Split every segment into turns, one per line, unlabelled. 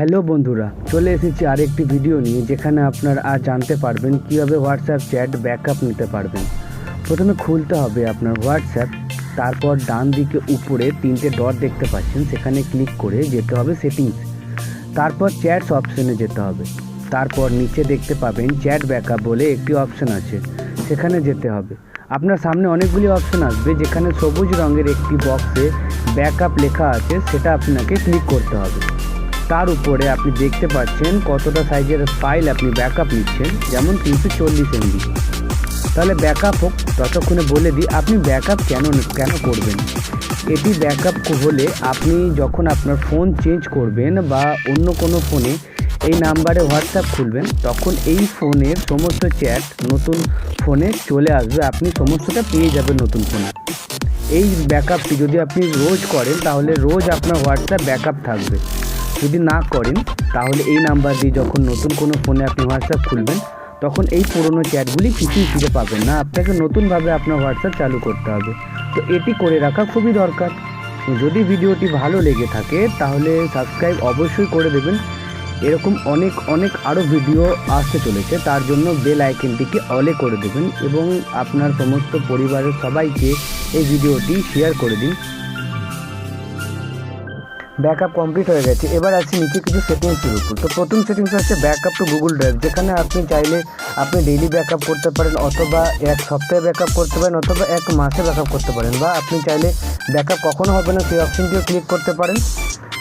Hello বন্ধুরা, চলে এসেছি আরেকটি ভিডিও নিয়ে যেখানে আপনারা আজ জানতে পারবেন কীভাবে হোয়াটসঅ্যাপ চ্যাট ব্যাকআপ নিতে পারবেন। প্রথমে খুলতে হবে আপনার হোয়াটসঅ্যাপ, তারপর ডান দিকে উপরে 3টে ডট দেখতে পাচ্ছেন, সেখানে ক্লিক করে যেতে হবে সেটিংস, তারপর চ্যাটস অপশানে যেতে হবে। তারপর নিচে দেখতে পাবেন চ্যাট ব্যাকআপ বলে একটি অপশান আছে, সেখানে যেতে হবে। আপনার সামনে অনেকগুলি অপশান আসবে, যেখানে সবুজ রঙের একটি বক্সে ব্যাকআপ লেখা আছে, সেটা আপনাকে ক্লিক করতে হবে। তার উপরে আপনি দেখতে পাচ্ছেন কতটা সাইজের ফাইল আপনি ব্যাকআপ নিচ্ছেন, যেমন 340 MB। তাহলে ব্যাকআপ হোক, ততক্ষণে বলে দিই আপনি ব্যাকআপ কেন করবেন। এটি ব্যাকআপ হলে আপনি যখন আপনার ফোন চেঞ্জ করবেন বা অন্য কোনো ফোনে এই নাম্বারে হোয়াটসঅ্যাপ খুলবেন, তখন এই ফোনের সমস্ত চ্যাট নতুন ফোনে চলে আসবে, আপনি সমস্তটা পেয়ে যাবেন নতুন ফোনে। এই ব্যাকআপটি যদি আপনি রোজ করেন তাহলে রোজ আপনার হোয়াটসঅ্যাপ ব্যাকআপ থাকবে। যদি না করেন তাহলে এই নাম্বার দিয়ে যখন নতুন কোনো ফোনে আপনি হোয়াটসঅ্যাপ খুলবেন, তখন এই পুরনো চ্যাটগুলি কিছুই ফিরে পাবেন না, আপনাকে নতুনভাবে আপনার হোয়াটসঅ্যাপ চালু করতে হবে। তো এটি করে রাখা খুবই দরকার। যদি ভিডিওটি ভালো লেগে থাকে তাহলে সাবস্ক্রাইব অবশ্যই করে দেবেন। এরকম অনেক আরও ভিডিও আসতে চলেছে, তার জন্য বেল আইকনটিকে অলে করে দেবেন এবং আপনার সমস্ত পরিবারের সবাইকে এই ভিডিওটি শেয়ার করে দিন। ব্যাকআপ কমপ্লিট হয়ে গেছে, এবার আছে নিচে কিছু সেটিংসের উপর। তো প্রথম সেটিংস হচ্ছে ব্যাকআপ টু গুগল ড্রাইভ, যেখানে আপনি চাইলে আপনি ডেইলি ব্যাকআপ করতে পারেন, অথবা এক সপ্তাহে ব্যাকআপ করতে পারেন, অথবা এক মাসে ব্যাকআপ করতে পারেন, বা আপনি চাইলে ব্যাকআপ কখনো হবে না সেই অপশনটিও ক্লিক করতে পারেন,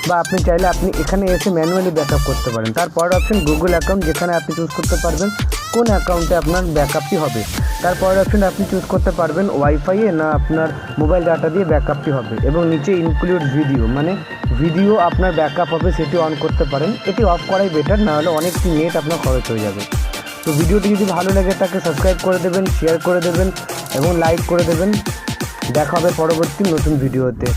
বা আপনি চাইলে আপনি এখানে এসে ম্যানুয়ালি ব্যাকআপ করতে পারেন। তারপরের অপশন গুগল অ্যাকাউন্ট, যেখানে আপনি চুজ করতে পারবেন কোন অ্যাকাউন্টে আপনার ব্যাকআপটি হবে। তারপরের অপশন আপনি চুজ করতে পারবেন ওয়াইফাইয়ে না আপনার মোবাইল ডাটা দিয়ে ব্যাকআপটি হবে, এবং নিচে ইনক্লুড ভিডিও, মানে ভিডিও আপনার ব্যাকআপ হবে সেটি অন করতে পারেন। এটি অফ করাই বেটার, নাহলে অনেকটি নেট আপনার খরচ হয়ে যাবে। তো ভিডিওটি যদি ভালো লাগে তাকে সাবস্ক্রাইব করে দেবেন, শেয়ার করে দেবেন এবং লাইক করে দেবেন। দেখা হবে পরবর্তী নতুন ভিডিওতে।